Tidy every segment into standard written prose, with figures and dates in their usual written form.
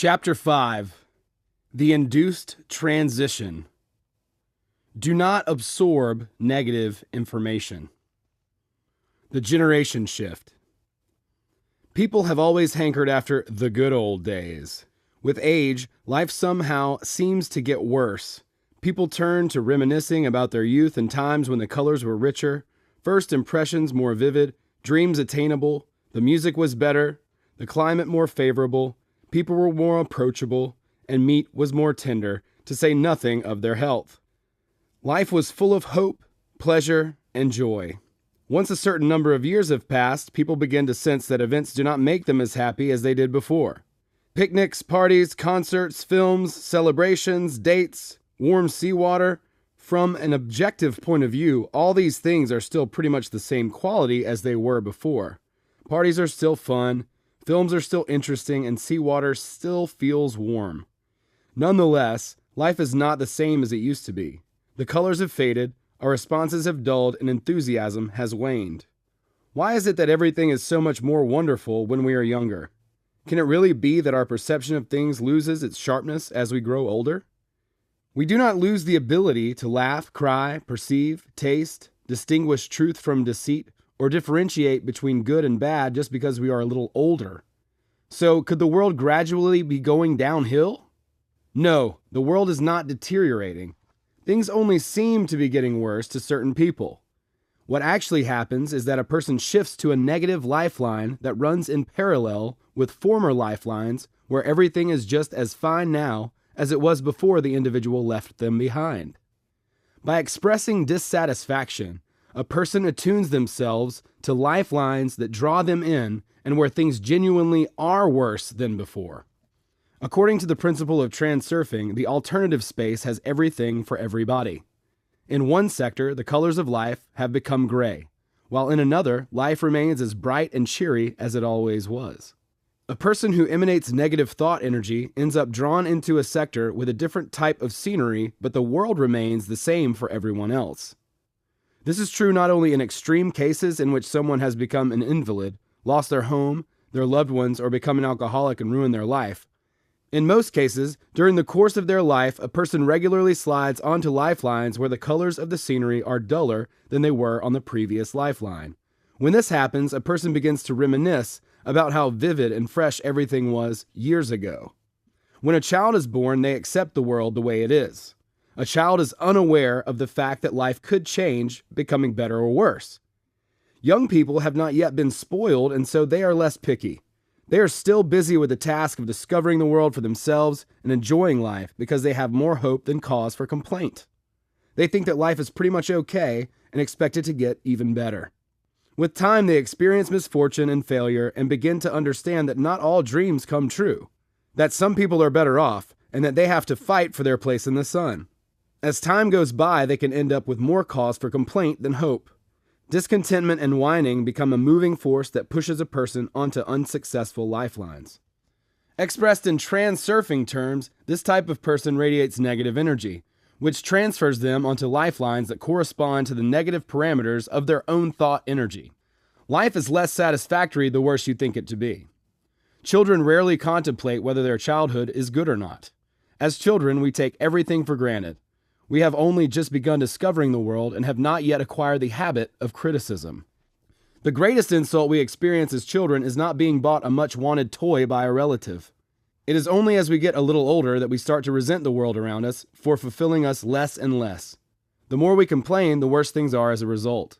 Chapter 5. The Induced Transition. Do not absorb negative information. The generation shift. People have always hankered after the good old days. With age, life somehow seems to get worse. People turn to reminiscing about their youth and times when the colors were richer, first impressions more vivid, dreams attainable, the music was better, the climate more favorable, people were more approachable, and meat was more tender, to say nothing of their health. Life was full of hope, pleasure, and joy. Once a certain number of years have passed, people begin to sense that events do not make them as happy as they did before. Picnics, parties, concerts, films, celebrations, dates, warm seawater. From an objective point of view, all these things are still pretty much the same quality as they were before. Parties are still fun, films are still interesting, and seawater still feels warm. Nonetheless, life is not the same as it used to be. The colors have faded, our responses have dulled, and enthusiasm has waned. Why is it that everything is so much more wonderful when we are younger? Can it really be that our perception of things loses its sharpness as we grow older? We do not lose the ability to laugh, cry, perceive, taste, distinguish truth from deceit, or differentiate between good and bad just because we are a little older. So, could the world gradually be going downhill? No, the world is not deteriorating. Things only seem to be getting worse to certain people. What actually happens is that a person shifts to a negative lifeline that runs in parallel with former lifelines where everything is just as fine now as it was before the individual left them behind. By expressing dissatisfaction, a person attunes themselves to lifelines that draw them in and where things genuinely are worse than before. According to the principle of transurfing, the alternative space has everything for everybody. In one sector, the colors of life have become gray, while in another, life remains as bright and cheery as it always was. A person who emanates negative thought energy ends up drawn into a sector with a different type of scenery, but the world remains the same for everyone else. This is true not only in extreme cases in which someone has become an invalid, lost their home, their loved ones, or become an alcoholic and ruined their life. In most cases, during the course of their life, a person regularly slides onto lifelines where the colors of the scenery are duller than they were on the previous lifeline. When this happens, a person begins to reminisce about how vivid and fresh everything was years ago. When a child is born, they accept the world the way it is. A child is unaware of the fact that life could change, becoming better or worse. Young people have not yet been spoiled, and so they are less picky. They are still busy with the task of discovering the world for themselves and enjoying life because they have more hope than cause for complaint. They think that life is pretty much okay and expect it to get even better. With time, they experience misfortune and failure and begin to understand that not all dreams come true, that some people are better off, and that they have to fight for their place in the sun. As time goes by, they can end up with more cause for complaint than hope. Discontentment and whining become a moving force that pushes a person onto unsuccessful lifelines. Expressed in transurfing terms, this type of person radiates negative energy, which transfers them onto lifelines that correspond to the negative parameters of their own thought energy. Life is less satisfactory the worse you think it to be. Children rarely contemplate whether their childhood is good or not. As children, we take everything for granted. We have only just begun discovering the world and have not yet acquired the habit of criticism. The greatest insult we experience as children is not being bought a much-wanted toy by a relative. It is only as we get a little older that we start to resent the world around us for fulfilling us less and less. The more we complain, the worse things are as a result.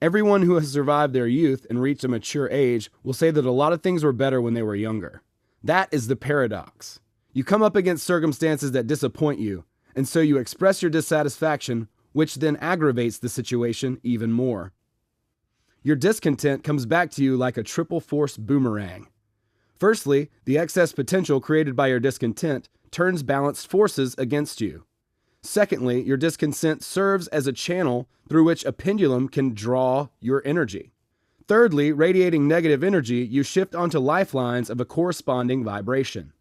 Everyone who has survived their youth and reached a mature age will say that a lot of things were better when they were younger. That is the paradox. You come up against circumstances that disappoint you, and so you express your dissatisfaction, which then aggravates the situation even more. Your discontent comes back to you like a triple-force boomerang. Firstly, the excess potential created by your discontent turns balanced forces against you. Secondly, your discontent serves as a channel through which a pendulum can draw your energy. Thirdly, radiating negative energy, you shift onto lifelines of a corresponding vibration.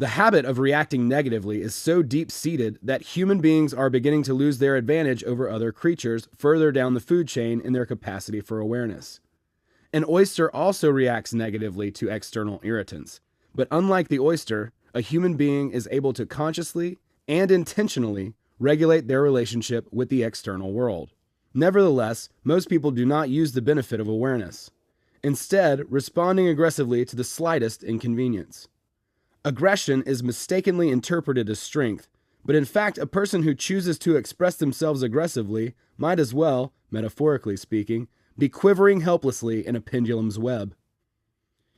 The habit of reacting negatively is so deep-seated that human beings are beginning to lose their advantage over other creatures further down the food chain in their capacity for awareness. An oyster also reacts negatively to external irritants, But unlike the oyster, a human being is able to consciously and intentionally regulate their relationship with the external world. Nevertheless, most people do not use the benefit of awareness, instead responding aggressively to the slightest inconvenience. Aggression is mistakenly interpreted as strength, but in fact, a person who chooses to express themselves aggressively might as well, metaphorically speaking, be quivering helplessly in a pendulum's web.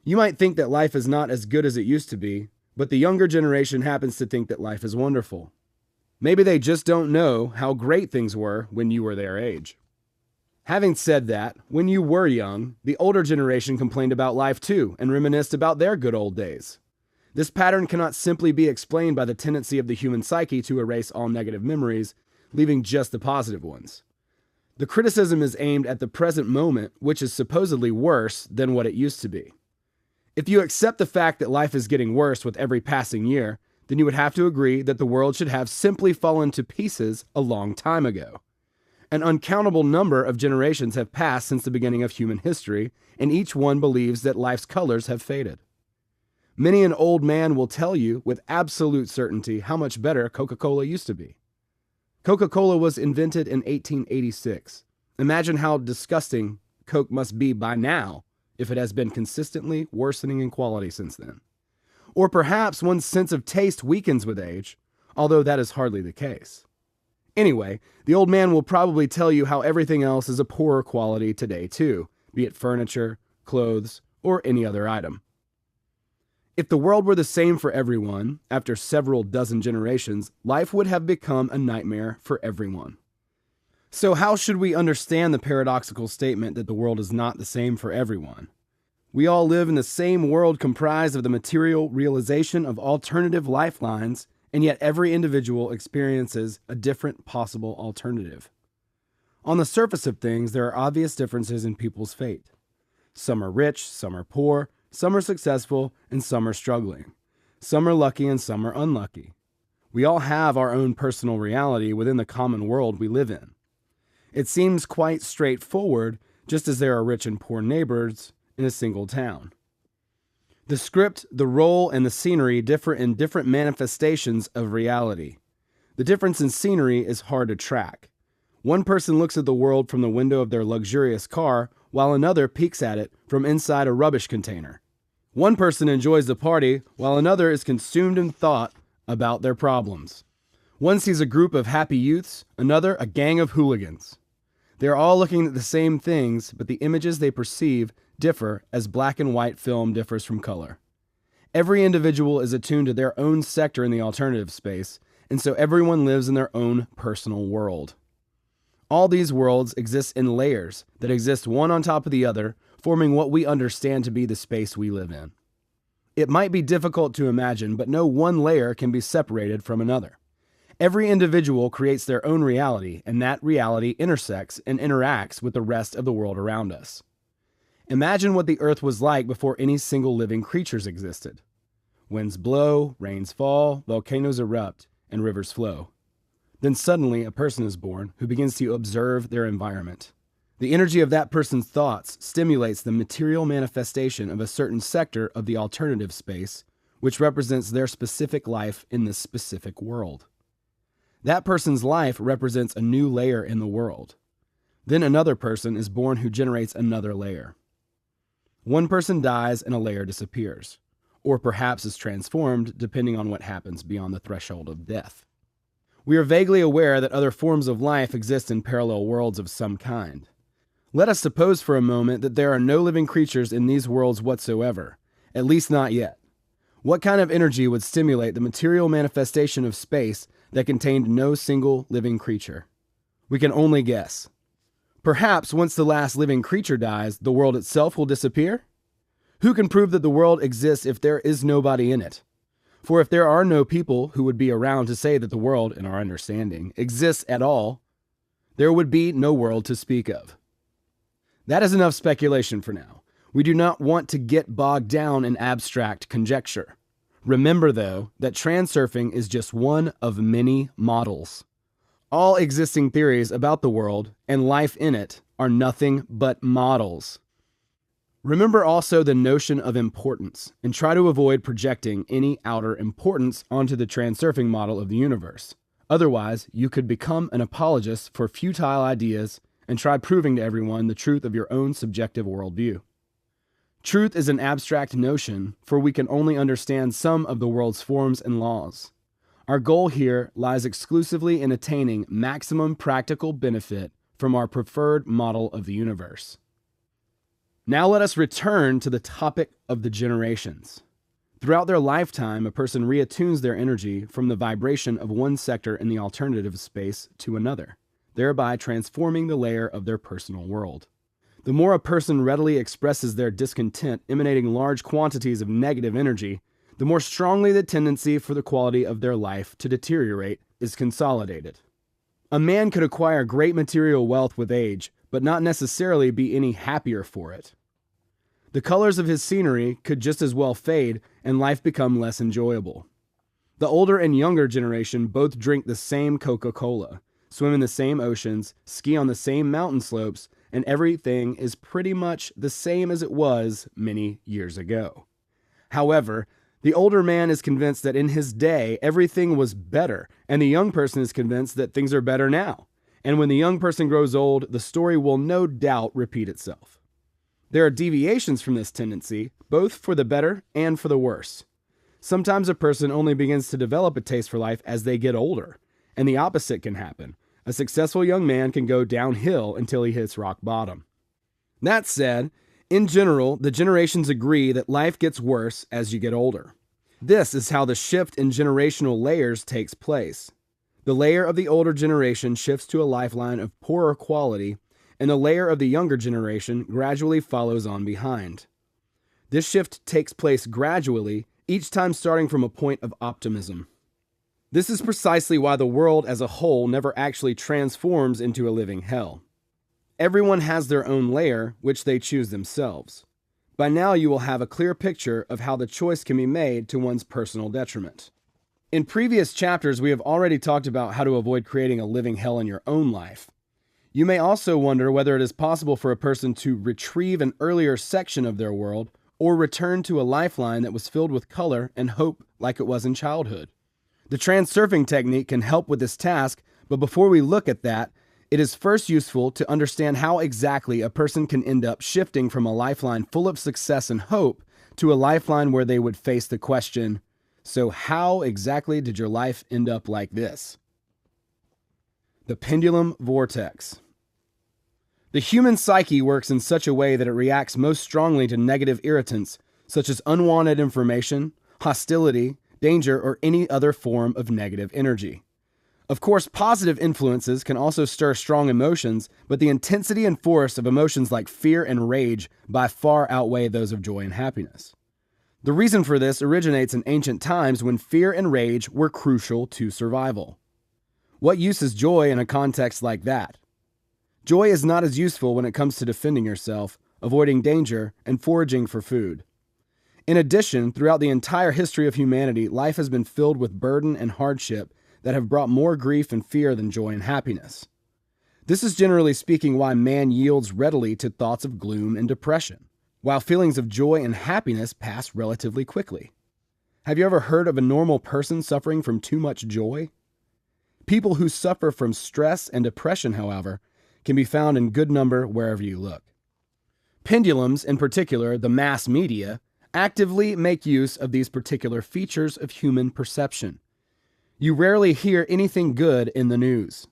You might think that life is not as good as it used to be, but the younger generation happens to think that life is wonderful. Maybe they just don't know how great things were when you were their age. Having said that, when you were young, the older generation complained about life too and reminisced about their good old days. This pattern cannot simply be explained by the tendency of the human psyche to erase all negative memories, leaving just the positive ones. The criticism is aimed at the present moment, which is supposedly worse than what it used to be. If you accept the fact that life is getting worse with every passing year, then you would have to agree that the world should have simply fallen to pieces a long time ago. An uncountable number of generations have passed since the beginning of human history, and each one believes that life's colors have faded. Many an old man will tell you with absolute certainty how much better Coca-Cola used to be. Coca-Cola was invented in 1886. Imagine how disgusting Coke must be by now if it has been consistently worsening in quality since then. Or perhaps one's sense of taste weakens with age, although that is hardly the case. Anyway, the old man will probably tell you how everything else is a poorer quality today too, be it furniture, clothes, or any other item. If the world were the same for everyone, after several dozen generations, life would have become a nightmare for everyone. So how should we understand the paradoxical statement that the world is not the same for everyone? We all live in the same world comprised of the material realization of alternative lifelines, and yet every individual experiences a different possible alternative. On the surface of things, there are obvious differences in people's fate. Some are rich, some are poor, some are successful, and some are struggling. Some are lucky and some are unlucky. We all have our own personal reality within the common world we live in. It seems quite straightforward, just as there are rich and poor neighbors in a single town. The script, the role, and the scenery differ in different manifestations of reality. The difference in scenery is hard to track. One person looks at the world from the window of their luxurious car, while another peeks at it from inside a rubbish container. One person enjoys the party, while another is consumed in thought about their problems. One sees a group of happy youths, another a gang of hooligans. They are all looking at the same things, but the images they perceive differ as black and white film differs from color. Every individual is attuned to their own sector in the alternative space, and so everyone lives in their own personal world. All these worlds exist in layers that exist one on top of the other, forming what we understand to be the space we live in. It might be difficult to imagine, but no one layer can be separated from another. Every individual creates their own reality, and that reality intersects and interacts with the rest of the world around us. Imagine what the earth was like before any single living creatures existed. Winds blow, rains fall, volcanoes erupt, and rivers flow. Then suddenly a person is born who begins to observe their environment. The energy of that person's thoughts stimulates the material manifestation of a certain sector of the alternative space, which represents their specific life in this specific world. That person's life represents a new layer in the world. Then another person is born who generates another layer. One person dies and a layer disappears, or perhaps is transformed depending on what happens beyond the threshold of death. We are vaguely aware that other forms of life exist in parallel worlds of some kind. Let us suppose for a moment that there are no living creatures in these worlds whatsoever, at least not yet. What kind of energy would stimulate the material manifestation of space that contained no single living creature? We can only guess. Perhaps once the last living creature dies, the world itself will disappear? Who can prove that the world exists if there is nobody in it? For if there are no people who would be around to say that the world, in our understanding, exists at all, there would be no world to speak of. That is enough speculation for now. We do not want to get bogged down in abstract conjecture. Remember, though, that transurfing is just one of many models. All existing theories about the world and life in it are nothing but models. Remember also the notion of importance, and try to avoid projecting any outer importance onto the transurfing model of the universe. Otherwise, you could become an apologist for futile ideas and try proving to everyone the truth of your own subjective worldview. Truth is an abstract notion, for we can only understand some of the world's forms and laws. Our goal here lies exclusively in attaining maximum practical benefit from our preferred model of the universe. Now let us return to the topic of the generations. Throughout their lifetime, a person reattunes their energy from the vibration of one sector in the alternative space to another, thereby transforming the layer of their personal world. The more a person readily expresses their discontent emanating large quantities of negative energy, the more strongly the tendency for the quality of their life to deteriorate is consolidated. A man could acquire great material wealth with age, but not necessarily be any happier for it. The colors of his scenery could just as well fade and life become less enjoyable. The older and younger generation both drink the same Coca-Cola, swim in the same oceans, ski on the same mountain slopes, and everything is pretty much the same as it was many years ago. However, the older man is convinced that in his day everything was better, and the young person is convinced that things are better now. And when the young person grows old, the story will no doubt repeat itself. There are deviations from this tendency, both for the better and for the worse. Sometimes a person only begins to develop a taste for life as they get older, and the opposite can happen. A successful young man can go downhill until he hits rock bottom. That said, in general, the generations agree that life gets worse as you get older. This is how the shift in generational layers takes place. The layer of the older generation shifts to a lifeline of poorer quality, and the layer of the younger generation gradually follows on behind. This shift takes place gradually, each time starting from a point of optimism. This is precisely why the world as a whole never actually transforms into a living hell. Everyone has their own layer, which they choose themselves. By now you will have a clear picture of how the choice can be made to one's personal detriment. In previous chapters, we have already talked about how to avoid creating a living hell in your own life. You may also wonder whether it is possible for a person to retrieve an earlier section of their world or return to a lifeline that was filled with color and hope like it was in childhood. The transurfing technique can help with this task, but before we look at that, it is first useful to understand how exactly a person can end up shifting from a lifeline full of success and hope to a lifeline where they would face the question, so how exactly did your life end up like this? The Pendulum Vortex. The human psyche works in such a way that it reacts most strongly to negative irritants, such as unwanted information, hostility, danger, or any other form of negative energy. Of course, positive influences can also stir strong emotions, but the intensity and force of emotions like fear and rage by far outweigh those of joy and happiness. The reason for this originates in ancient times when fear and rage were crucial to survival. What use is joy in a context like that? Joy is not as useful when it comes to defending yourself, avoiding danger, and foraging for food. In addition, throughout the entire history of humanity, life has been filled with burden and hardship that have brought more grief and fear than joy and happiness. This is generally speaking why man yields readily to thoughts of gloom and depression, while feelings of joy and happiness pass relatively quickly. Have you ever heard of a normal person suffering from too much joy? People who suffer from stress and depression, however, can be found in good number wherever you look. Pendulums, in particular the mass media, actively make use of these particular features of human perception. You rarely hear anything good in the news.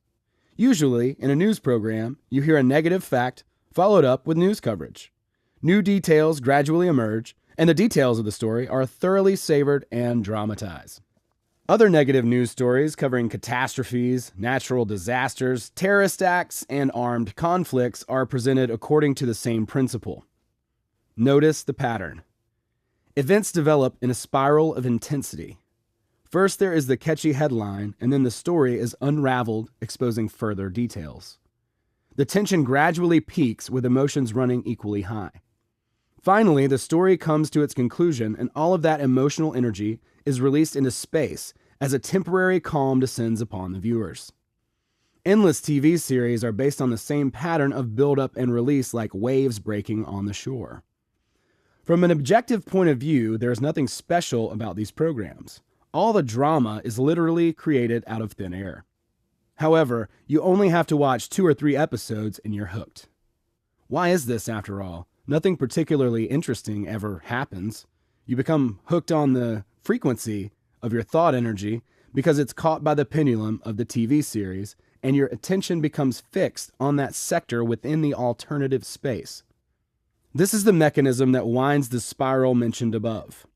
Usually, in a news program, you hear a negative fact followed up with news coverage. New details gradually emerge, and the details of the story are thoroughly savored and dramatized. Other negative news stories covering catastrophes, natural disasters, terrorist acts, and armed conflicts are presented according to the same principle. Notice the pattern. Events develop in a spiral of intensity. First, there is the catchy headline, and then the story is unraveled, exposing further details. The tension gradually peaks with emotions running equally high. Finally, the story comes to its conclusion, and all of that emotional energy is released into space as a temporary calm descends upon the viewers. Endless TV series are based on the same pattern of build-up and release like waves breaking on the shore. From an objective point of view, there is nothing special about these programs. All the drama is literally created out of thin air. However, you only have to watch 2 or 3 episodes and you're hooked. Why is this, after all? Nothing particularly interesting ever happens. You become hooked on the frequency of your thought energy because it's caught by the pendulum of the TV series, and your attention becomes fixed on that sector within the alternative space. This is the mechanism that winds the spiral mentioned above.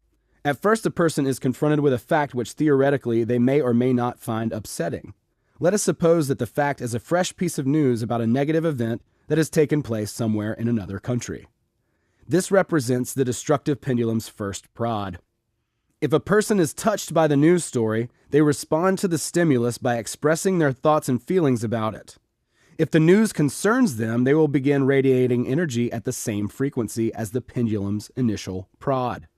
At first, a person is confronted with a fact which theoretically they may or may not find upsetting. Let us suppose that the fact is a fresh piece of news about a negative event that has taken place somewhere in another country. This represents the destructive pendulum's first prod. If a person is touched by the news story, they respond to the stimulus by expressing their thoughts and feelings about it. If the news concerns them, they will begin radiating energy at the same frequency as the pendulum's initial prod.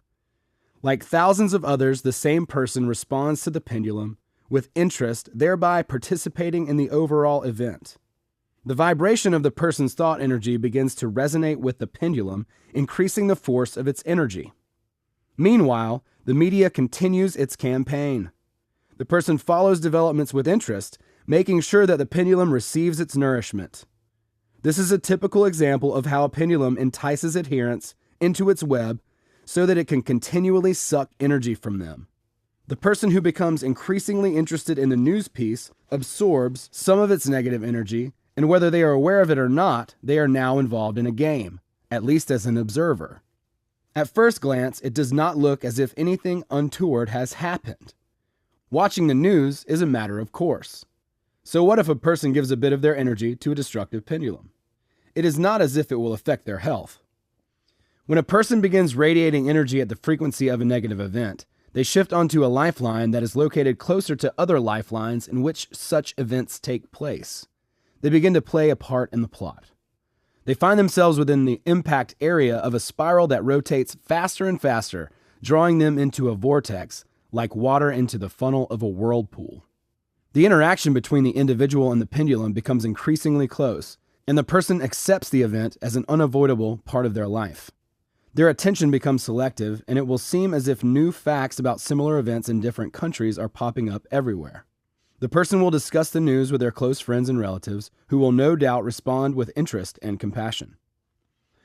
Like thousands of others, the same person responds to the pendulum with interest, thereby participating in the overall event. The vibration of the person's thought energy begins to resonate with the pendulum, increasing the force of its energy. Meanwhile, the media continues its campaign. The person follows developments with interest, making sure that the pendulum receives its nourishment. This is a typical example of how a pendulum entices adherents into its web so that it can continually suck energy from them. The person who becomes increasingly interested in the news piece absorbs some of its negative energy, and whether they are aware of it or not, they are now involved in a game, at least as an observer. At first glance, it does not look as if anything untoward has happened. Watching the news is a matter of course. So what if a person gives a bit of their energy to a destructive pendulum? It is not as if it will affect their health. When a person begins radiating energy at the frequency of a negative event, they shift onto a lifeline that is located closer to other lifelines in which such events take place. They begin to play a part in the plot. They find themselves within the impact area of a spiral that rotates faster and faster, drawing them into a vortex, like water into the funnel of a whirlpool. The interaction between the individual and the pendulum becomes increasingly close, and the person accepts the event as an unavoidable part of their life. Their attention becomes selective, and it will seem as if new facts about similar events in different countries are popping up everywhere. The person will discuss the news with their close friends and relatives, who will no doubt respond with interest and compassion.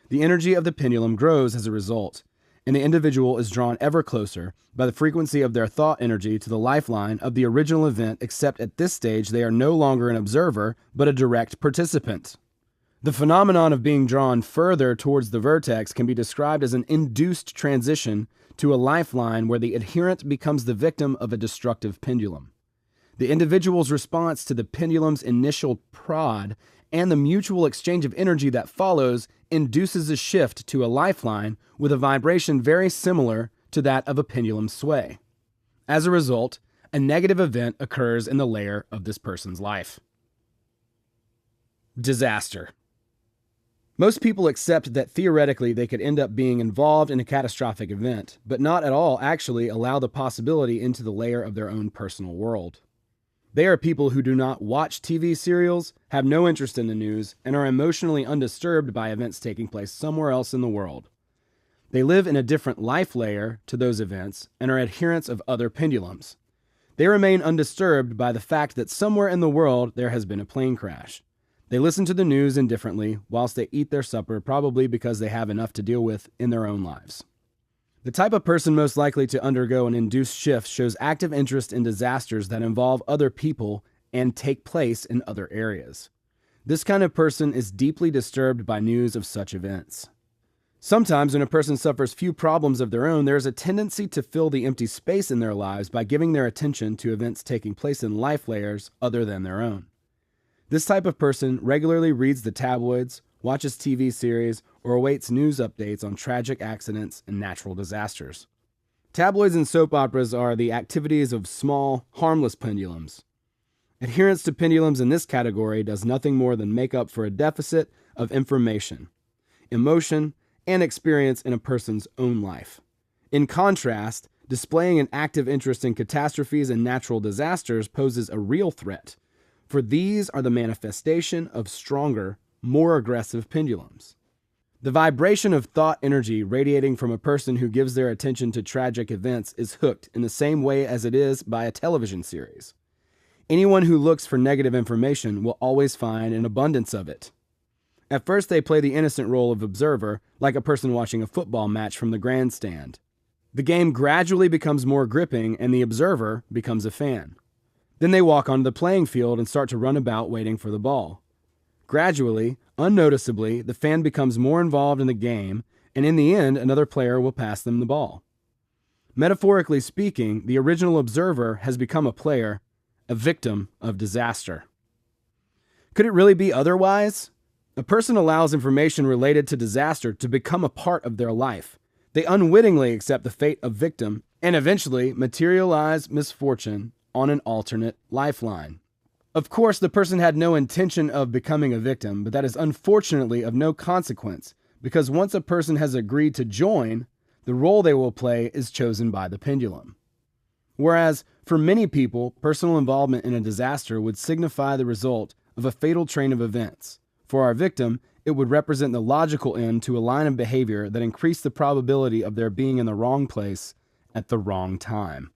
The energy of the pendulum grows as a result, and the individual is drawn ever closer by the frequency of their thought energy to the lifeline of the original event, except at this stage they are no longer an observer, but a direct participant. The phenomenon of being drawn further towards the vertex can be described as an induced transition to a lifeline where the adherent becomes the victim of a destructive pendulum. The individual's response to the pendulum's initial prod and the mutual exchange of energy that follows induces a shift to a lifeline with a vibration very similar to that of a pendulum sway. As a result, a negative event occurs in the layer of this person's life. Disaster. Most people accept that theoretically they could end up being involved in a catastrophic event, but not at all actually allow the possibility into the layer of their own personal world. They are people who do not watch TV serials, have no interest in the news, and are emotionally undisturbed by events taking place somewhere else in the world. They live in a different life layer to those events and are adherents of other pendulums. They remain undisturbed by the fact that somewhere in the world there has been a plane crash. They listen to the news indifferently whilst they eat their supper, probably because they have enough to deal with in their own lives. The type of person most likely to undergo an induced shift shows active interest in disasters that involve other people and take place in other areas. This kind of person is deeply disturbed by news of such events. Sometimes when a person suffers few problems of their own, there is a tendency to fill the empty space in their lives by giving their attention to events taking place in life layers other than their own. This type of person regularly reads the tabloids, watches TV series, or awaits news updates on tragic accidents and natural disasters. Tabloids and soap operas are the activities of small, harmless pendulums. Adherence to pendulums in this category does nothing more than make up for a deficit of information, emotion, and experience in a person's own life. In contrast, displaying an active interest in catastrophes and natural disasters poses a real threat, for these are the manifestation of stronger, more aggressive pendulums. The vibration of thought energy radiating from a person who gives their attention to tragic events is hooked in the same way as it is by a television series. Anyone who looks for negative information will always find an abundance of it. At first, they play the innocent role of observer, like a person watching a football match from the grandstand. The game gradually becomes more gripping, and the observer becomes a fan. Then they walk onto the playing field and start to run about waiting for the ball. Gradually, unnoticeably, the fan becomes more involved in the game, and in the end, another player will pass them the ball. Metaphorically speaking, the original observer has become a player, a victim of disaster. Could it really be otherwise? A person allows information related to disaster to become a part of their life. They unwittingly accept the fate of victim and eventually materialize misfortune on an alternate lifeline. Of course, the person had no intention of becoming a victim, but that is unfortunately of no consequence, because once a person has agreed to join, the role they will play is chosen by the pendulum. Whereas, for many people, personal involvement in a disaster would signify the result of a fatal train of events. For our victim, it would represent the logical end to a line of behavior that increased the probability of their being in the wrong place at the wrong time.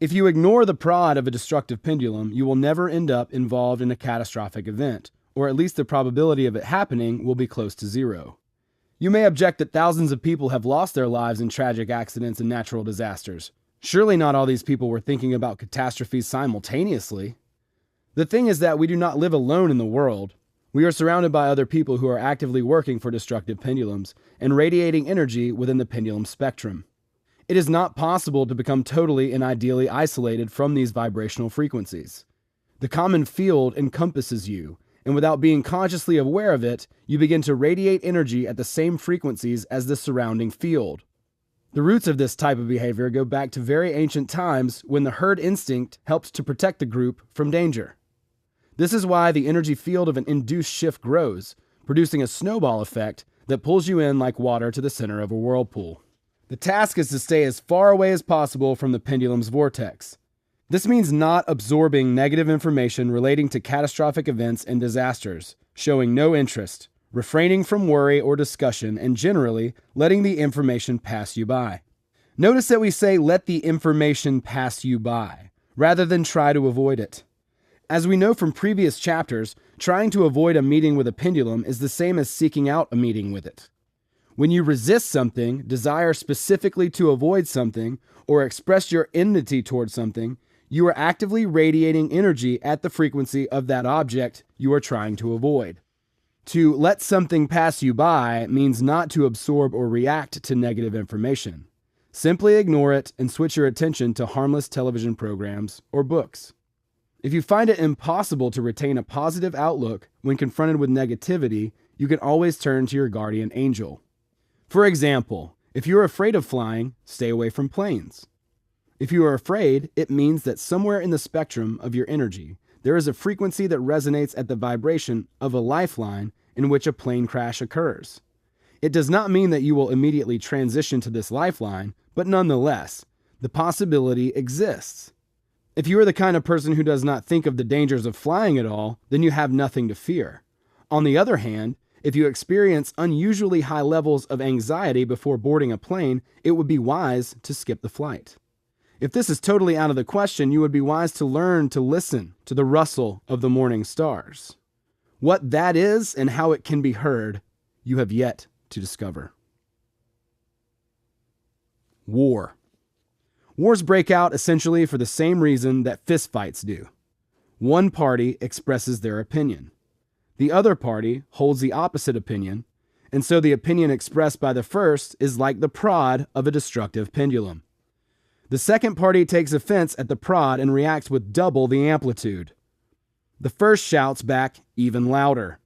If you ignore the prod of a destructive pendulum, you will never end up involved in a catastrophic event, or at least the probability of it happening will be close to zero. You may object that thousands of people have lost their lives in tragic accidents and natural disasters. Surely not all these people were thinking about catastrophes simultaneously. The thing is that we do not live alone in the world. We are surrounded by other people who are actively working for destructive pendulums and radiating energy within the pendulum spectrum. It is not possible to become totally and ideally isolated from these vibrational frequencies. The common field encompasses you, and without being consciously aware of it, you begin to radiate energy at the same frequencies as the surrounding field. The roots of this type of behavior go back to very ancient times when the herd instinct helped to protect the group from danger. This is why the energy field of an induced shift grows, producing a snowball effect that pulls you in like water to the center of a whirlpool. The task is to stay as far away as possible from the pendulum's vortex. This means not absorbing negative information relating to catastrophic events and disasters, showing no interest, refraining from worry or discussion, and generally letting the information pass you by. Notice that we say let the information pass you by, rather than try to avoid it. As we know from previous chapters, trying to avoid a meeting with a pendulum is the same as seeking out a meeting with it. When you resist something, desire specifically to avoid something, or express your enmity towards something, you are actively radiating energy at the frequency of that object you are trying to avoid. To let something pass you by means not to absorb or react to negative information. Simply ignore it and switch your attention to harmless television programs or books. If you find it impossible to retain a positive outlook when confronted with negativity, you can always turn to your guardian angel. For example, if you're afraid of flying, stay away from planes. If you are afraid, it means that somewhere in the spectrum of your energy, there is a frequency that resonates at the vibration of a lifeline in which a plane crash occurs. It does not mean that you will immediately transition to this lifeline, but nonetheless, the possibility exists. If you are the kind of person who does not think of the dangers of flying at all, then you have nothing to fear. On the other hand, if you experience unusually high levels of anxiety before boarding a plane, it would be wise to skip the flight. If this is totally out of the question, you would be wise to learn to listen to the rustle of the morning stars. What that is and how it can be heard, you have yet to discover. War. Wars break out essentially for the same reason that fistfights do. One party expresses their opinion. The other party holds the opposite opinion, and so the opinion expressed by the first is like the prod of a destructive pendulum. The second party takes offense at the prod and reacts with double the amplitude. The first shouts back even louder.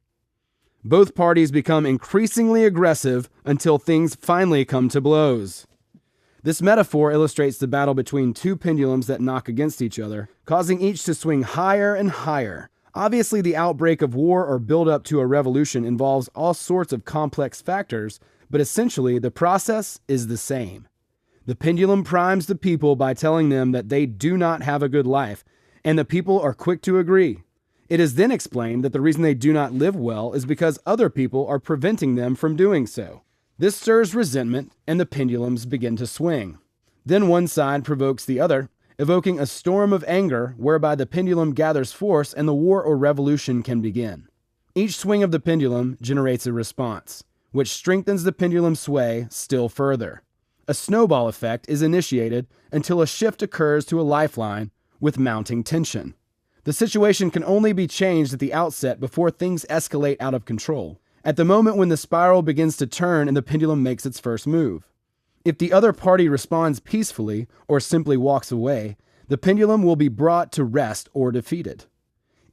Both parties become increasingly aggressive until things finally come to blows. This metaphor illustrates the battle between two pendulums that knock against each other, causing each to swing higher and higher. Obviously, the outbreak of war or build-up to a revolution involves all sorts of complex factors, but essentially the process is the same. The pendulum primes the people by telling them that they do not have a good life, and the people are quick to agree. It is then explained that the reason they do not live well is because other people are preventing them from doing so. This stirs resentment, and the pendulums begin to swing. Then one side provokes the other, evoking a storm of anger whereby the pendulum gathers force and the war or revolution can begin. Each swing of the pendulum generates a response, which strengthens the pendulum's sway still further. A snowball effect is initiated until a shift occurs to a lifeline with mounting tension. The situation can only be changed at the outset before things escalate out of control, at the moment when the spiral begins to turn and the pendulum makes its first move. If the other party responds peacefully or simply walks away, the pendulum will be brought to rest or defeated.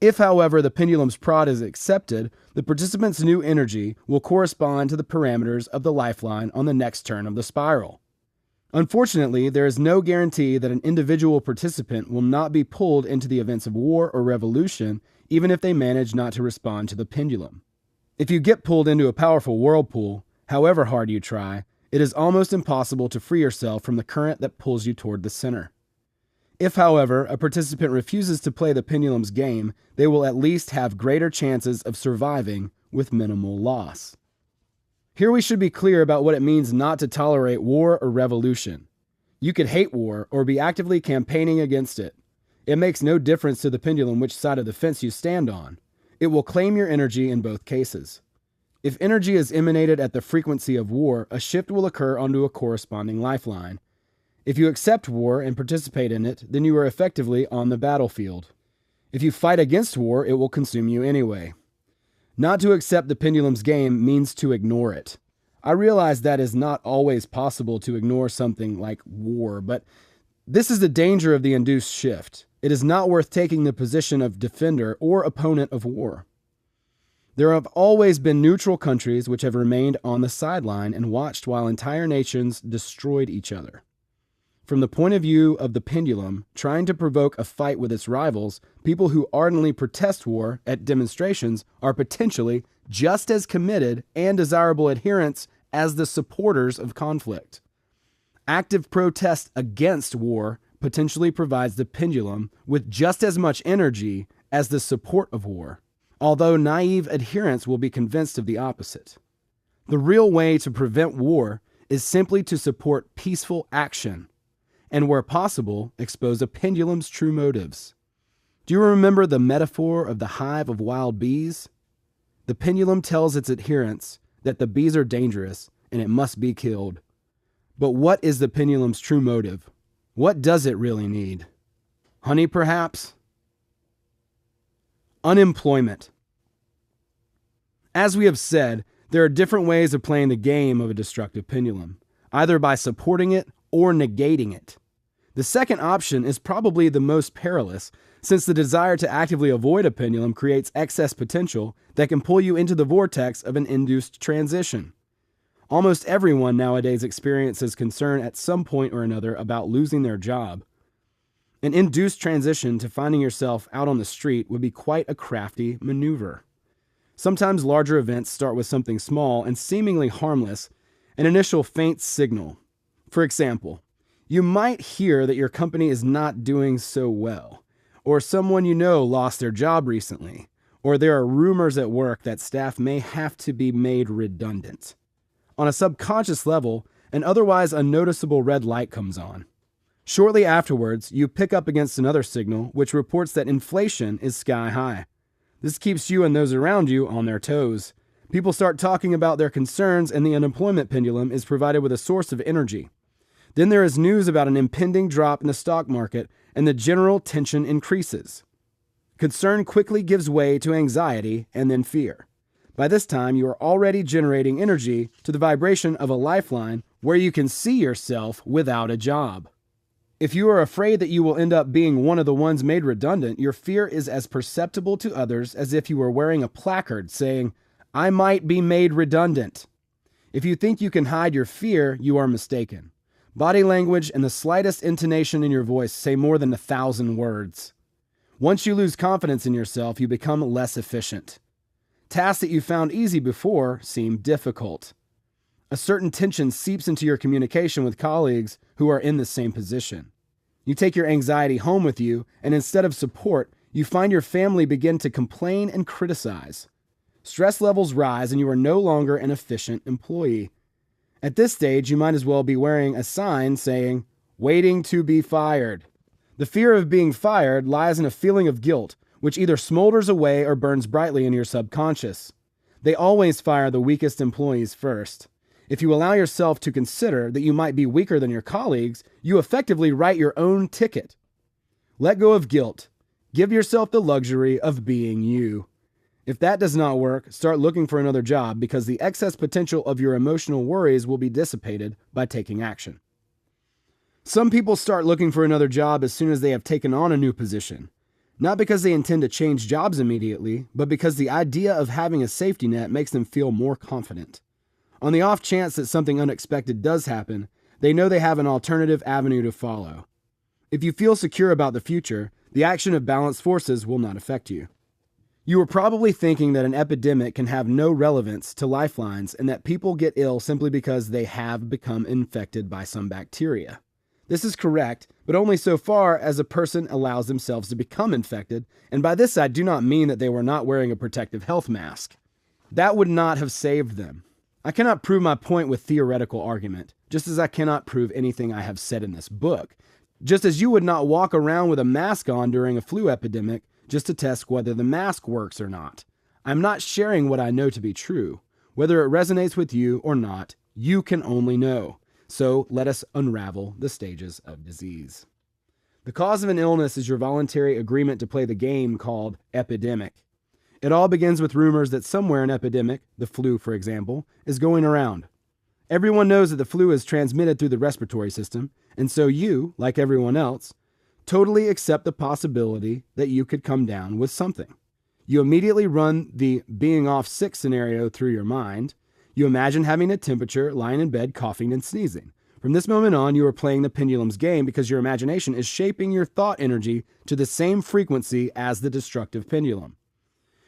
If, however, the pendulum's prod is accepted, the participant's new energy will correspond to the parameters of the lifeline on the next turn of the spiral. Unfortunately, there is no guarantee that an individual participant will not be pulled into the events of war or revolution, even if they manage not to respond to the pendulum. If you get pulled into a powerful whirlpool, however hard you try, it is almost impossible to free yourself from the current that pulls you toward the center. If, however, a participant refuses to play the pendulum's game, they will at least have greater chances of surviving with minimal loss. Here we should be clear about what it means not to tolerate war or revolution. You could hate war or be actively campaigning against it. It makes no difference to the pendulum which side of the fence you stand on. It will claim your energy in both cases. If energy is emanated at the frequency of war, a shift will occur onto a corresponding lifeline. If you accept war and participate in it, then you are effectively on the battlefield. If you fight against war, it will consume you anyway. Not to accept the pendulum's game means to ignore it. I realize that is not always possible to ignore something like war, but this is the danger of the induced shift. It is not worth taking the position of defender or opponent of war. There have always been neutral countries which have remained on the sideline and watched while entire nations destroyed each other. From the point of view of the pendulum, trying to provoke a fight with its rivals, people who ardently protest war at demonstrations are potentially just as committed and desirable adherents as the supporters of conflict. Active protest against war potentially provides the pendulum with just as much energy as the support of war, although naive adherents will be convinced of the opposite. The real way to prevent war is simply to support peaceful action, and where possible, expose a pendulum's true motives. Do you remember the metaphor of the hive of wild bees? The pendulum tells its adherents that the bees are dangerous and it must be killed. But what is the pendulum's true motive? What does it really need? Honey, perhaps? Unemployment. As we have said, there are different ways of playing the game of a destructive pendulum, either by supporting it or negating it. The second option is probably the most perilous, since the desire to actively avoid a pendulum creates excess potential that can pull you into the vortex of an induced transition. Almost everyone nowadays experiences concern at some point or another about losing their job. An induced transition to finding yourself out on the street would be quite a crafty maneuver. Sometimes larger events start with something small and seemingly harmless, an initial faint signal. For example, you might hear that your company is not doing so well, or someone you know lost their job recently, or there are rumors at work that staff may have to be made redundant. On a subconscious level, an otherwise unnoticeable red light comes on. Shortly afterwards, you pick up against another signal which reports that inflation is sky high. This keeps you and those around you on their toes. People start talking about their concerns, and the unemployment pendulum is provided with a source of energy. Then there is news about an impending drop in the stock market, and the general tension increases. Concern quickly gives way to anxiety and then fear. By this time, you are already generating energy to the vibration of a lifeline where you can see yourself without a job. If you are afraid that you will end up being one of the ones made redundant, your fear is as perceptible to others as if you were wearing a placard saying, "I might be made redundant." If you think you can hide your fear, you are mistaken. Body language and the slightest intonation in your voice say more than 1,000 words. Once you lose confidence in yourself, you become less efficient. Tasks that you found easy before seem difficult. A certain tension seeps into your communication with colleagues who are in the same position. You take your anxiety home with you, and instead of support, You find your family begin to complain and criticize. Stress levels rise and you are no longer an efficient employee. At this stage, you might as well be wearing a sign saying, "Waiting to be fired." The fear of being fired lies in a feeling of guilt, which either smolders away or burns brightly in your subconscious. They always fire the weakest employees first. If you allow yourself to consider that you might be weaker than your colleagues, you effectively write your own ticket. Let go of guilt. Give yourself the luxury of being you. If that does not work, start looking for another job because the excess potential of your emotional worries will be dissipated by taking action. Some people start looking for another job as soon as they have taken on a new position. Not because they intend to change jobs immediately, but because the idea of having a safety net makes them feel more confident. On the off chance that something unexpected does happen, they know they have an alternative avenue to follow. If you feel secure about the future, the action of balanced forces will not affect you. You are probably thinking that an epidemic can have no relevance to lifelines and that people get ill simply because they have become infected by some bacteria. This is correct, but only so far as a person allows themselves to become infected, and by this I do not mean that they were not wearing a protective health mask. That would not have saved them. I cannot prove my point with theoretical argument, just as I cannot prove anything I have said in this book. Just as you would not walk around with a mask on during a flu epidemic just to test whether the mask works or not. I'm not sharing what I know to be true. Whether it resonates with you or not, you can only know. So let us unravel the stages of disease. The cause of an illness is your voluntary agreement to play the game called epidemic. It all begins with rumors that somewhere an epidemic, the flu for example, is going around. Everyone knows that the flu is transmitted through the respiratory system, and so you, like everyone else, totally accept the possibility that you could come down with something. You immediately run the being off sick scenario through your mind. You imagine having a temperature, lying in bed, coughing and sneezing. From this moment on, you are playing the pendulum's game because your imagination is shaping your thought energy to the same frequency as the destructive pendulum.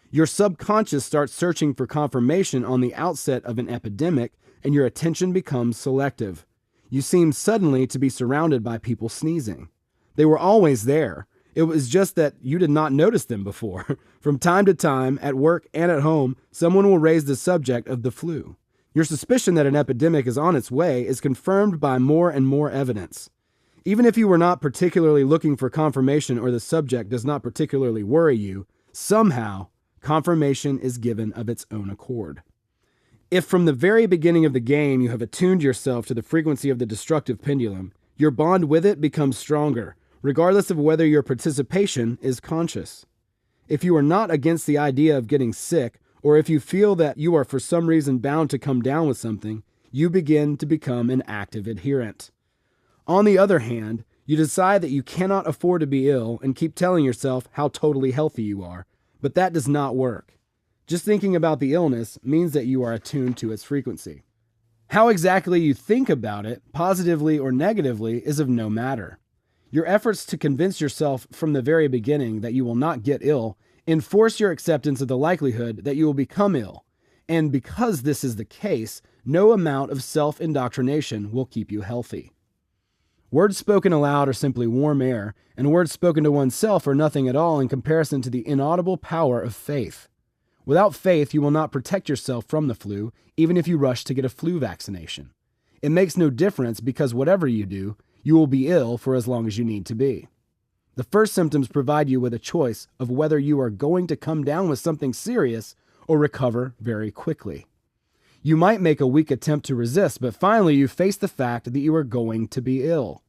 Your subconscious starts searching for confirmation on the outset of an epidemic, and your attention becomes selective. You seem suddenly to be surrounded by people sneezing. They were always there. It was just that you did not notice them before. From time to time, at work and at home, someone will raise the subject of the flu. Your suspicion that an epidemic is on its way is confirmed by more and more evidence. Even if you were not particularly looking for confirmation or the subject does not particularly worry you, somehow confirmation is given of its own accord. If from the very beginning of the game you have attuned yourself to the frequency of the destructive pendulum, your bond with it becomes stronger, regardless of whether your participation is conscious. If you are not against the idea of getting sick, or if you feel that you are for some reason bound to come down with something, you begin to become an active adherent. On the other hand, you decide that you cannot afford to be ill and keep telling yourself how totally healthy you are, but that does not work. Just thinking about the illness means that you are attuned to its frequency. How exactly you think about it, positively or negatively, is of no matter. Your efforts to convince yourself from the very beginning that you will not get ill enforce your acceptance of the likelihood that you will become ill. And because this is the case, no amount of self-indoctrination will keep you healthy. Words spoken aloud are simply warm air, and words spoken to oneself are nothing at all in comparison to the inaudible power of faith. Without faith, you will not protect yourself from the flu, even if you rush to get a flu vaccination. It makes no difference because whatever you do, you will be ill for as long as you need to be. The first symptoms provide you with a choice of whether you are going to come down with something serious or recover very quickly. You might make a weak attempt to resist, but finally you face the fact that you are going to be ill.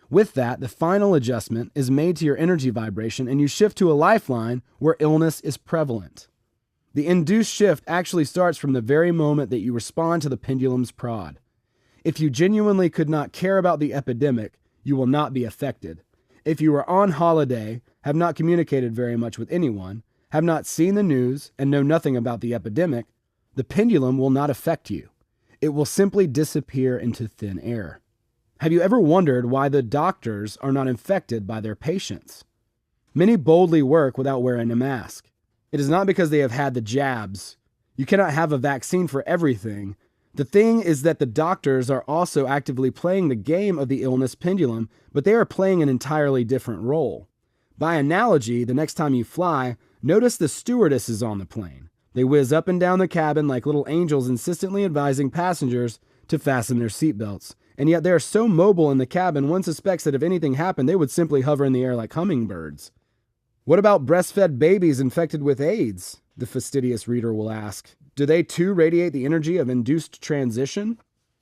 With that, the final adjustment is made to your energy vibration and you shift to a lifeline where illness is prevalent. The induced shift actually starts from the very moment that you respond to the pendulum's prod. If you genuinely could not care about the epidemic, you will not be affected. If you are on holiday, have not communicated very much with anyone, have not seen the news, and know nothing about the epidemic, the pendulum will not affect you. It will simply disappear into thin air. Have you ever wondered why the doctors are not infected by their patients? Many boldly work without wearing a mask. It is not because they have had the jabs. You cannot have a vaccine for everything. The thing is that the doctors are also actively playing the game of the illness pendulum, but they are playing an entirely different role. By analogy, the next time you fly, notice the stewardesses on the plane. They whiz up and down the cabin like little angels, insistently advising passengers to fasten their seatbelts. And yet they are so mobile in the cabin, one suspects that if anything happened, they would simply hover in the air like hummingbirds. What about breastfed babies infected with AIDS? The fastidious reader will ask. Do they too radiate the energy of induced transition?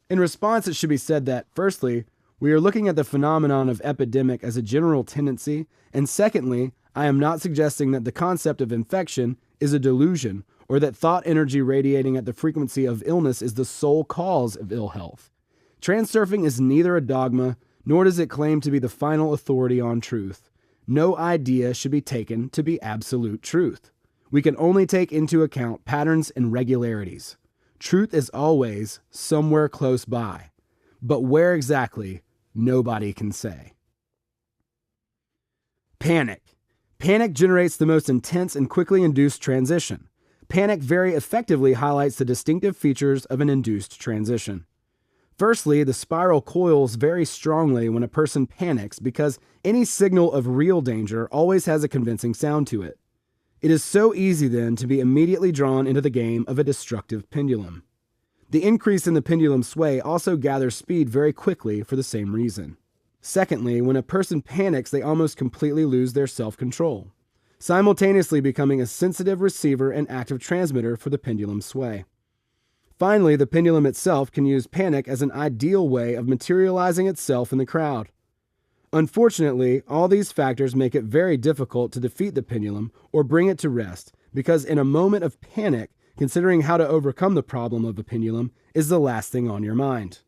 In response, it should be said that, firstly, we are looking at the phenomenon of epidemic as a general tendency, and secondly, I am not suggesting that the concept of infection is a delusion, or that thought energy radiating at the frequency of illness is the sole cause of ill health. Transurfing is neither a dogma, nor does it claim to be the final authority on truth. No idea should be taken to be absolute truth. We can only take into account patterns and regularities. Truth is always somewhere close by, but where exactly, nobody can say. Panic. Panic generates the most intense and quickly induced transition. Panic very effectively highlights the distinctive features of an induced transition. Firstly, the spiral coils very strongly when a person panics because any signal of real danger always has a convincing sound to it. It is so easy then to be immediately drawn into the game of a destructive pendulum. The increase in the pendulum sway also gathers speed very quickly for the same reason. Secondly, when a person panics, they almost completely lose their self-control, simultaneously becoming a sensitive receiver and active transmitter for the pendulum sway. Finally, the pendulum itself can use panic as an ideal way of materializing itself in the crowd. Unfortunately, all these factors make it very difficult to defeat the pendulum or bring it to rest, because in a moment of panic, considering how to overcome the problem of a pendulum is the last thing on your mind.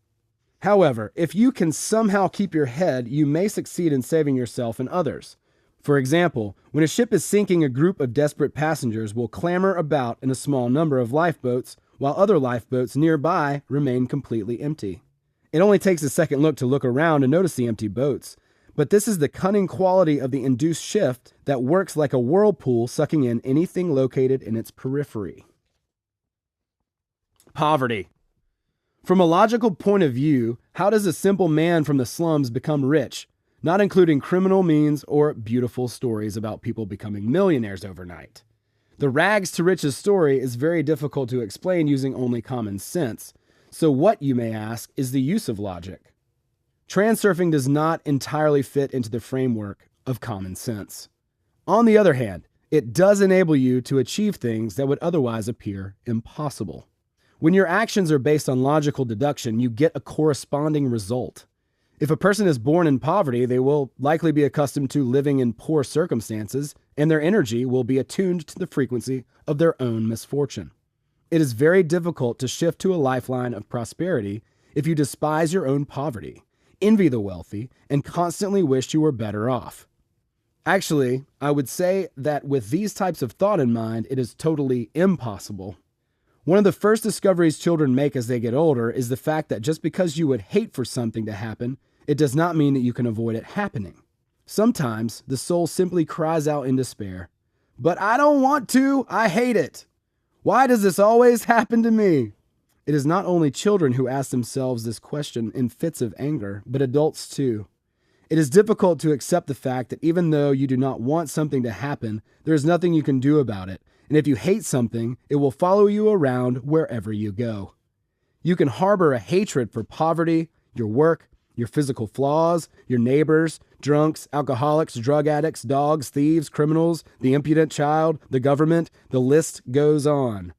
However, if you can somehow keep your head, you may succeed in saving yourself and others. For example, when a ship is sinking, a group of desperate passengers will clamor about in a small number of lifeboats, while other lifeboats nearby remain completely empty. It only takes a second look to look around and notice the empty boats. But this is the cunning quality of the induced shift that works like a whirlpool, sucking in anything located in its periphery. Poverty. From a logical point of view, how does a simple man from the slums become rich, not including criminal means or beautiful stories about people becoming millionaires overnight? The rags to riches story is very difficult to explain using only common sense. So what, you may ask, is the use of logic? Transurfing does not entirely fit into the framework of common sense. On the other hand, it does enable you to achieve things that would otherwise appear impossible. When your actions are based on logical deduction, you get a corresponding result. If a person is born in poverty, they will likely be accustomed to living in poor circumstances, and their energy will be attuned to the frequency of their own misfortune. It is very difficult to shift to a lifeline of prosperity if you despise your own poverty, envy the wealthy, and constantly wish you were better off. Actually, I would say that with these types of thought in mind, it is totally impossible. One of the first discoveries children make as they get older is the fact that just because you would hate for something to happen, it does not mean that you can avoid it happening. Sometimes the soul simply cries out in despair, "But I don't want to, I hate it. Why does this always happen to me?" It is not only children who ask themselves this question in fits of anger, but adults too. It is difficult to accept the fact that even though you do not want something to happen, there is nothing you can do about it. And if you hate something, it will follow you around wherever you go. You can harbor a hatred for poverty, your work, your physical flaws, your neighbors, drunks, alcoholics, drug addicts, dogs, thieves, criminals, the impudent child, the government, the list goes on.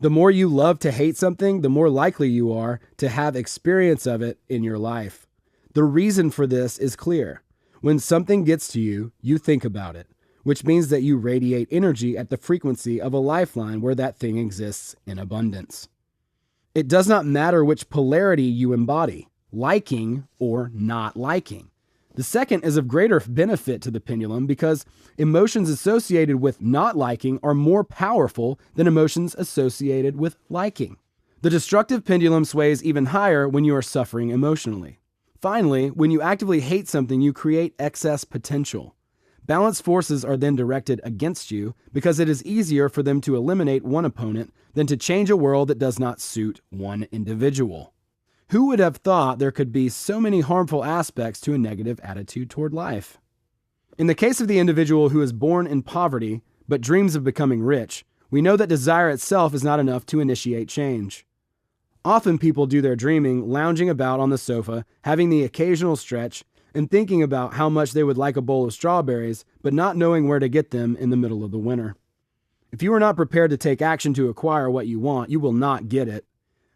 The more you love to hate something, the more likely you are to have experience of it in your life. The reason for this is clear. When something gets to you, you think about it, which means that you radiate energy at the frequency of a lifeline where that thing exists in abundance. It does not matter which polarity you embody, liking or not liking. The second is of greater benefit to the pendulum because emotions associated with not liking are more powerful than emotions associated with liking. The destructive pendulum sways even higher when you are suffering emotionally. Finally, when you actively hate something, you create excess potential. Balanced forces are then directed against you because it is easier for them to eliminate one opponent than to change a world that does not suit one individual. Who would have thought there could be so many harmful aspects to a negative attitude toward life? In the case of the individual who is born in poverty but dreams of becoming rich, we know that desire itself is not enough to initiate change. Often people do their dreaming lounging about on the sofa, having the occasional stretch, and thinking about how much they would like a bowl of strawberries, but not knowing where to get them in the middle of the winter. If you are not prepared to take action to acquire what you want, you will not get it.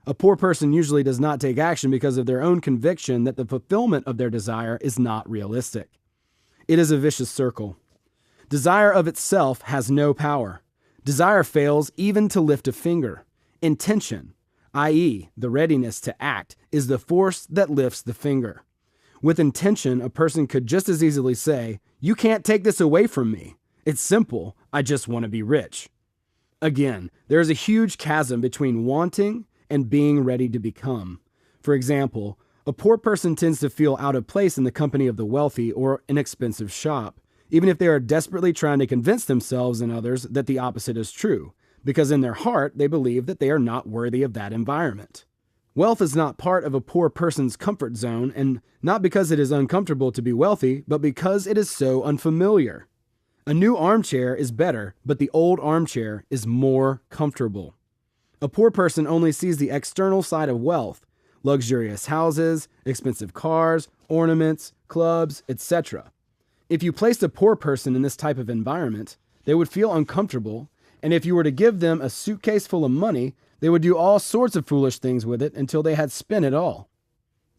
A poor person usually does not take action because of their own conviction that the fulfillment of their desire is not realistic. It is a vicious circle. Desire of itself has no power. Desire fails even to lift a finger. Intention, i.e., the readiness to act, is the force that lifts the finger. With intention, a person could just as easily say, "You can't take this away from me. It's simple. I just want to be rich." Again, there is a huge chasm between wanting and being ready to become. For example, a poor person tends to feel out of place in the company of the wealthy or an expensive shop, even if they are desperately trying to convince themselves and others that the opposite is true, because in their heart they believe that they are not worthy of that environment. Wealth is not part of a poor person's comfort zone, and not because it is uncomfortable to be wealthy, but because it is so unfamiliar. A new armchair is better, but the old armchair is more comfortable. A poor person only sees the external side of wealth: luxurious houses, expensive cars, ornaments, clubs, etc. If you placed a poor person in this type of environment, they would feel uncomfortable, and if you were to give them a suitcase full of money, they would do all sorts of foolish things with it until they had spent it all.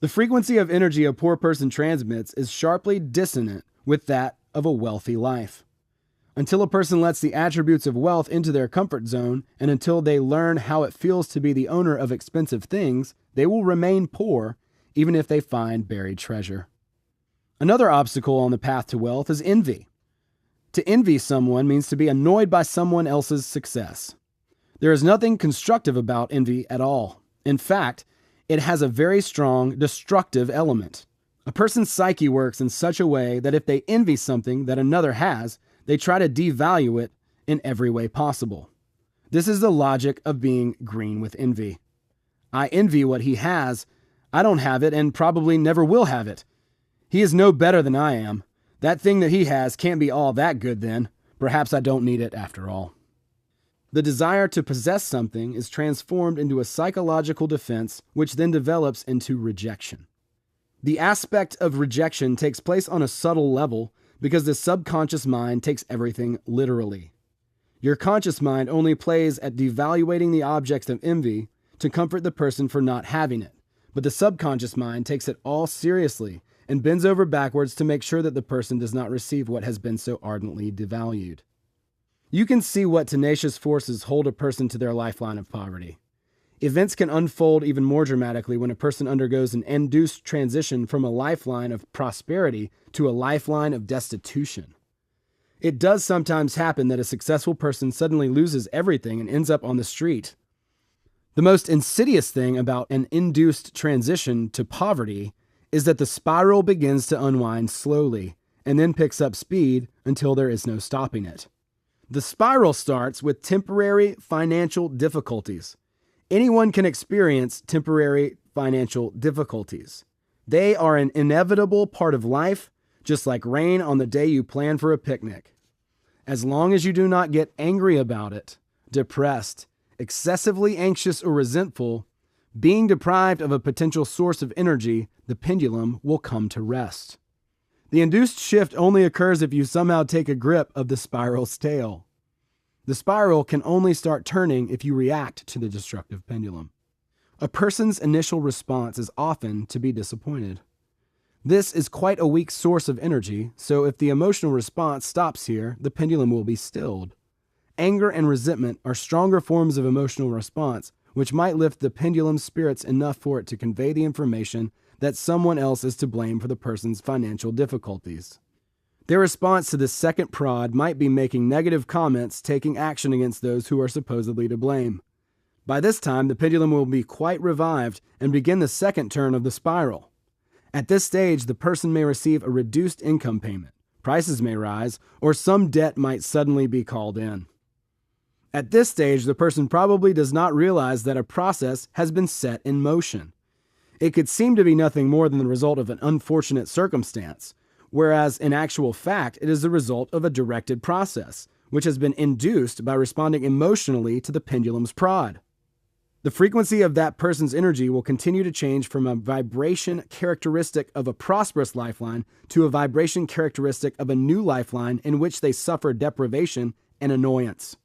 The frequency of energy a poor person transmits is sharply dissonant with that of a wealthy life. Until a person lets the attributes of wealth into their comfort zone, and until they learn how it feels to be the owner of expensive things, they will remain poor, even if they find buried treasure. Another obstacle on the path to wealth is envy. To envy someone means to be annoyed by someone else's success. There is nothing constructive about envy at all. In fact, it has a very strong destructive element. A person's psyche works in such a way that if they envy something that another has, they try to devalue it in every way possible. This is the logic of being green with envy. I envy what he has. I don't have it and probably never will have it. He is no better than I am. That thing that he has can't be all that good then. Perhaps I don't need it after all. The desire to possess something is transformed into a psychological defense, which then develops into rejection. The aspect of rejection takes place on a subtle level because the subconscious mind takes everything literally. Your conscious mind only plays at devaluating the objects of envy to comfort the person for not having it, but the subconscious mind takes it all seriously and bends over backwards to make sure that the person does not receive what has been so ardently devalued. You can see what tenacious forces hold a person to their lifeline of poverty. Events can unfold even more dramatically when a person undergoes an induced transition from a lifeline of prosperity to a lifeline of destitution. It does sometimes happen that a successful person suddenly loses everything and ends up on the street. The most insidious thing about an induced transition to poverty is that the spiral begins to unwind slowly and then picks up speed until there is no stopping it. The spiral starts with temporary financial difficulties. Anyone can experience temporary financial difficulties. They are an inevitable part of life, just like rain on the day you plan for a picnic. As long as you do not get angry about it, depressed, excessively anxious or resentful, being deprived of a potential source of energy, the pendulum will come to rest. The induced shift only occurs if you somehow take a grip of the spiral's tail. The spiral can only start turning if you react to the destructive pendulum. A person's initial response is often to be disappointed. This is quite a weak source of energy, so if the emotional response stops here, the pendulum will be stilled. Anger and resentment are stronger forms of emotional response, which might lift the pendulum's spirits enough for it to convey the information that someone else is to blame for the person's financial difficulties. Their response to this second prod might be making negative comments, taking action against those who are supposedly to blame. By this time, the pendulum will be quite revived and begin the second turn of the spiral. At this stage, the person may receive a reduced income payment, prices may rise, or some debt might suddenly be called in. At this stage, the person probably does not realize that a process has been set in motion. It could seem to be nothing more than the result of an unfortunate circumstance, whereas in actual fact, it is the result of a directed process, which has been induced by responding emotionally to the pendulum's prod. The frequency of that person's energy will continue to change from a vibration characteristic of a prosperous lifeline to a vibration characteristic of a new lifeline in which they suffer deprivation and annoyance.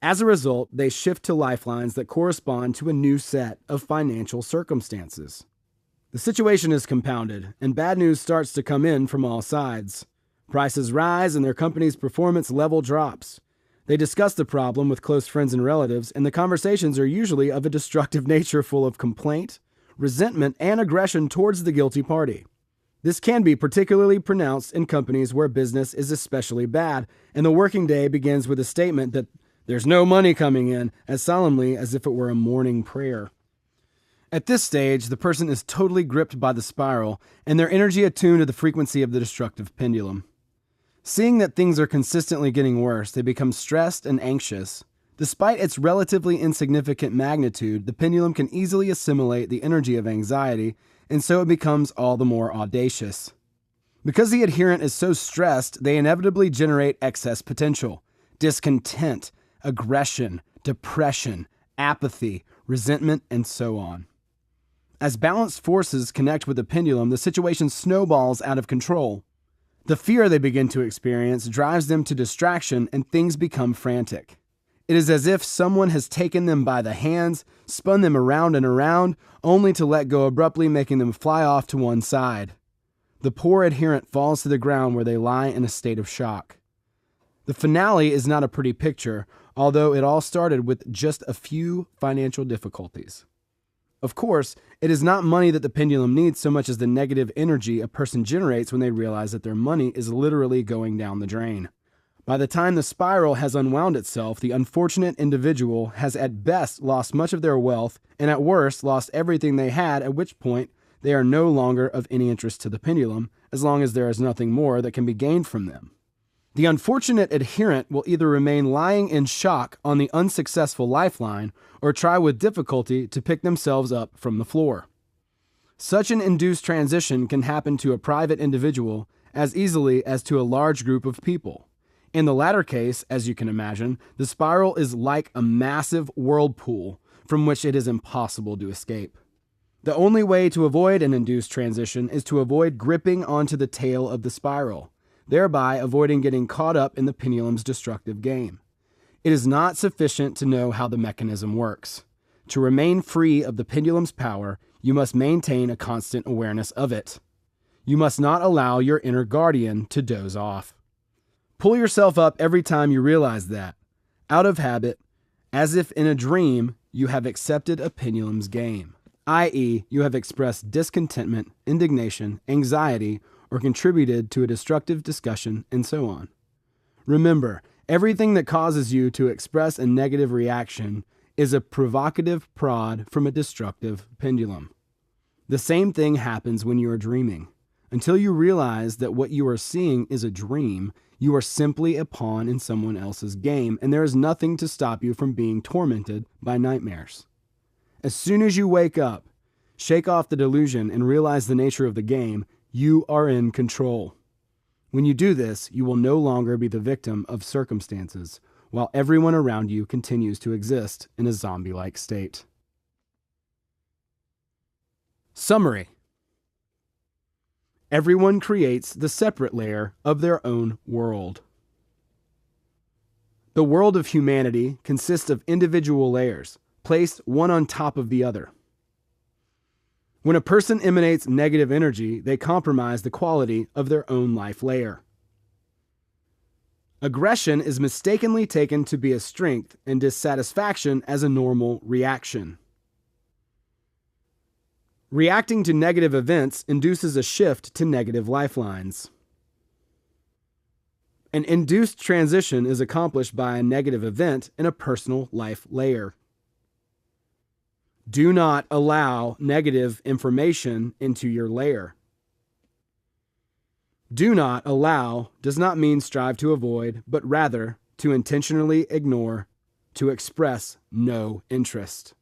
As a result, they shift to lifelines that correspond to a new set of financial circumstances. The situation is compounded, and bad news starts to come in from all sides. Prices rise and their company's performance level drops. They discuss the problem with close friends and relatives, and the conversations are usually of a destructive nature full of complaint, resentment, and aggression towards the guilty party. This can be particularly pronounced in companies where business is especially bad, and the working day begins with a statement that there's no money coming in, as solemnly as if it were a morning prayer. At this stage, the person is totally gripped by the spiral, and their energy attuned to the frequency of the destructive pendulum. Seeing that things are consistently getting worse, they become stressed and anxious. Despite its relatively insignificant magnitude, the pendulum can easily assimilate the energy of anxiety, and so it becomes all the more audacious. Because the adherent is so stressed, they inevitably generate excess potential, discontent, aggression, depression, apathy, resentment, and so on. As balanced forces connect with the pendulum, the situation snowballs out of control. The fear they begin to experience drives them to distraction, and things become frantic. It is as if someone has taken them by the hands, spun them around and around, only to let go abruptly, making them fly off to one side. The poor adherent falls to the ground where they lie in a state of shock. The finale is not a pretty picture, although it all started with just a few financial difficulties. Of course, it is not money that the pendulum needs so much as the negative energy a person generates when they realize that their money is literally going down the drain. By the time the spiral has unwound itself, the unfortunate individual has at best lost much of their wealth and at worst lost everything they had, at which point they are no longer of any interest to the pendulum, as long as there is nothing more that can be gained from them. The unfortunate adherent will either remain lying in shock on the unsuccessful lifeline or try with difficulty to pick themselves up from the floor. Such an induced transition can happen to a private individual as easily as to a large group of people. In the latter case, as you can imagine, the spiral is like a massive whirlpool from which it is impossible to escape. The only way to avoid an induced transition is to avoid gripping onto the tail of the spiral, thereby avoiding getting caught up in the pendulum's destructive game. It is not sufficient to know how the mechanism works. To remain free of the pendulum's power, you must maintain a constant awareness of it. You must not allow your inner guardian to doze off. Pull yourself up every time you realize that, out of habit, as if in a dream, you have accepted a pendulum's game, i.e., you have expressed discontentment, indignation, anxiety, or contributed to a destructive discussion, and so on. Remember, everything that causes you to express a negative reaction is a provocative prod from a destructive pendulum. The same thing happens when you are dreaming. Until you realize that what you are seeing is a dream, you are simply a pawn in someone else's game, and there is nothing to stop you from being tormented by nightmares. As soon as you wake up, shake off the delusion and realize the nature of the game, you are in control. When you do this, you will no longer be the victim of circumstances, while everyone around you continues to exist in a zombie-like state. Summary. Everyone creates the separate layer of their own world. The world of humanity consists of individual layers, placed one on top of the other. When a person emanates negative energy, they compromise the quality of their own life layer. Aggression is mistakenly taken to be a strength and dissatisfaction as a normal reaction. Reacting to negative events induces a shift to negative lifelines. An induced transition is accomplished by a negative event in a personal life layer. Do not allow negative information into your layer. Do not allow does not mean strive to avoid, but rather to intentionally ignore, to express no interest.